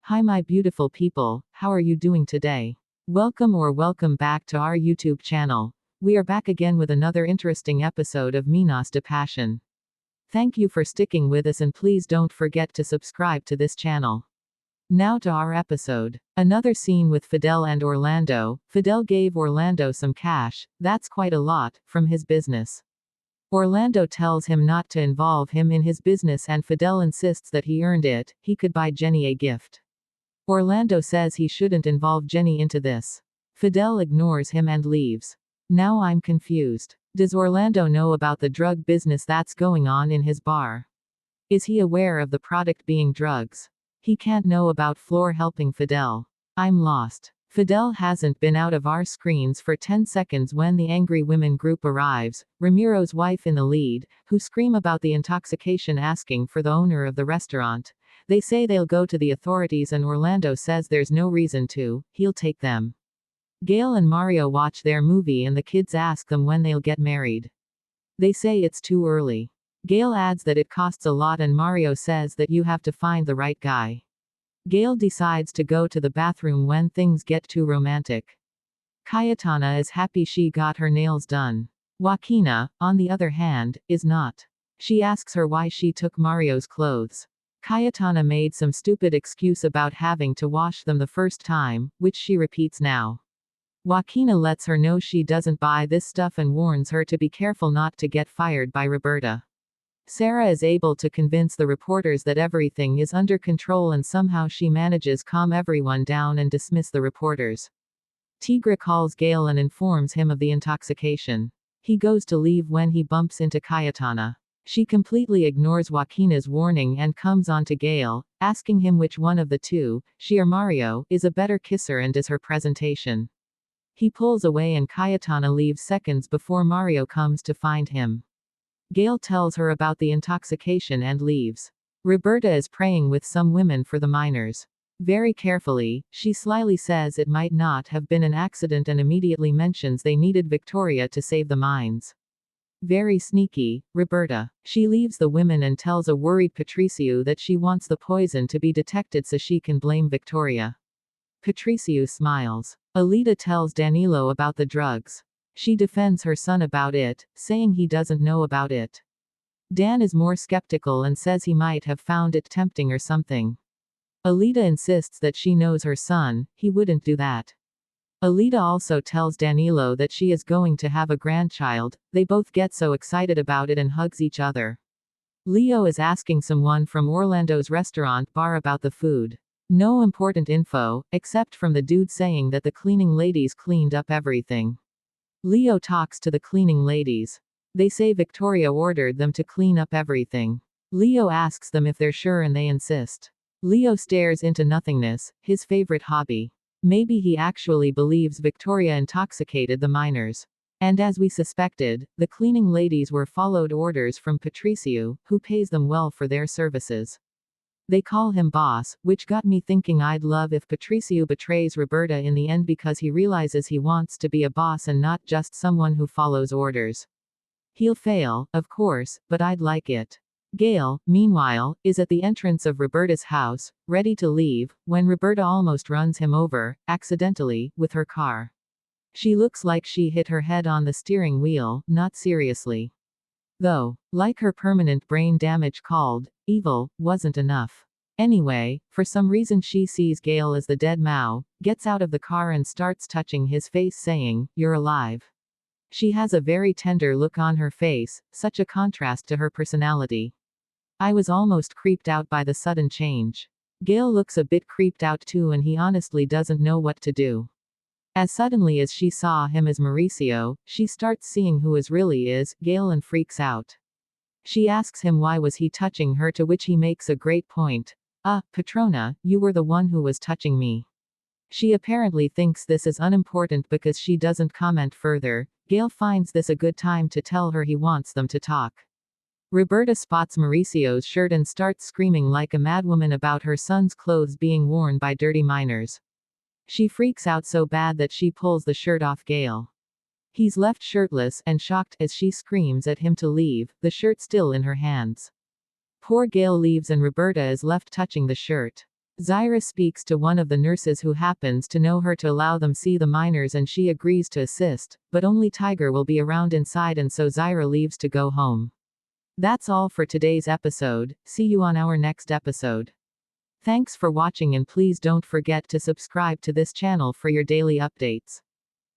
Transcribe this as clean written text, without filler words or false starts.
Hi my beautiful people, how are you doing today? Welcome back to our YouTube channel. We are back again with another interesting episode of Minas de Passion. Thank you for sticking with us and please don't forget to subscribe to this channel. Now to our episode. Another scene with Fidel and Orlando. Fidel gave Orlando some cash, that's quite a lot, from his business. Orlando tells him not to involve him in his business and Fidel insists that he earned it, he could buy Jenny a gift. Orlando says he shouldn't involve Jenny into this. Fidel ignores him and leaves. Now I'm confused. Does Orlando know about the drug business that's going on in his bar? Is he aware of the product being drugs? He can't know about Flor helping Fidel. I'm lost. Fidel hasn't been out of our screens for 10 seconds when the angry women group arrives, Ramiro's wife in the lead, who scream about the intoxication asking for the owner of the restaurant. They say they'll go to the authorities and Orlando says there's no reason to, he'll take them. Gail and Mario watch their movie and the kids ask them when they'll get married. They say it's too early. Gail adds that it costs a lot and Mario says that you have to find the right guy. Gail decides to go to the bathroom when things get too romantic. Cayetana is happy she got her nails done. Joaquina, on the other hand, is not. She asks her why she took Mario's clothes. Cayetana made some stupid excuse about having to wash them the first time, which she repeats now. Joaquina lets her know she doesn't buy this stuff and warns her to be careful not to get fired by Roberta. Sarah is able to convince the reporters that everything is under control and somehow she manages calm everyone down and dismiss the reporters. Tigre calls Gail and informs him of the intoxication. He goes to leave when he bumps into Cayetana. She completely ignores Joaquina's warning and comes on to Gail, asking him which one of the two, she or Mario, is a better kisser and does her presentation. He pulls away and Cayetana leaves seconds before Mario comes to find him. Gail tells her about the intoxication and leaves. Roberta is praying with some women for the miners. Very carefully, she slyly says it might not have been an accident and immediately mentions they needed Victoria to save the mines. Very sneaky, Roberta. She leaves the women and tells a worried Patricio that she wants the poison to be detected so she can blame Victoria. Patricio smiles. Alida tells Danilo about the drugs. She defends her son about it, saying he doesn't know about it. Dan is more skeptical and says he might have found it tempting or something. Alida insists that she knows her son, he wouldn't do that. Alida also tells Danilo that she is going to have a grandchild, they both get so excited about it and hugs each other. Leo is asking someone from Orlando's restaurant bar about the food. No important info, except from the dude saying that the cleaning ladies cleaned up everything. Leo talks to the cleaning ladies. They say Victoria ordered them to clean up everything. Leo asks them if they're sure and they insist. Leo stares into nothingness, his favorite hobby. Maybe he actually believes Victoria intoxicated the miners. And as we suspected, the cleaning ladies were followed orders from Patricio, who pays them well for their services. They call him boss, which got me thinking I'd love if Patricio betrays Roberta in the end because he realizes he wants to be a boss and not just someone who follows orders. He'll fail, of course, but I'd like it. Gail, meanwhile, is at the entrance of Roberta's house, ready to leave, when Roberta almost runs him over, accidentally, with her car. She looks like she hit her head on the steering wheel, not seriously. Though, like her permanent brain damage called evil, wasn't enough. Anyway, for some reason she sees Gail as the dead Mao, gets out of the car and starts touching his face saying, "You're alive." She has a very tender look on her face, such a contrast to her personality. I was almost creeped out by the sudden change. Gail looks a bit creeped out too and he honestly doesn't know what to do. As suddenly as she saw him as Mauricio, she starts seeing who is really is, Gail, and freaks out. She asks him why was he touching her, to which he makes a great point. Patrona, you were the one who was touching me. She apparently thinks this is unimportant because she doesn't comment further. Gail finds this a good time to tell her he wants them to talk. Roberta spots Mauricio's shirt and starts screaming like a madwoman about her son's clothes being worn by dirty miners. She freaks out so bad that she pulls the shirt off Gail. He's left shirtless and shocked as she screams at him to leave, the shirt still in her hands. Poor Gail leaves and Roberta is left touching the shirt. Zyra speaks to one of the nurses who happens to know her to allow them see the minors, and she agrees to assist, but only Tiger will be around inside, and so Zyra leaves to go home. That's all for today's episode. See you on our next episode. Thanks for watching, and please don't forget to subscribe to this channel for your daily updates.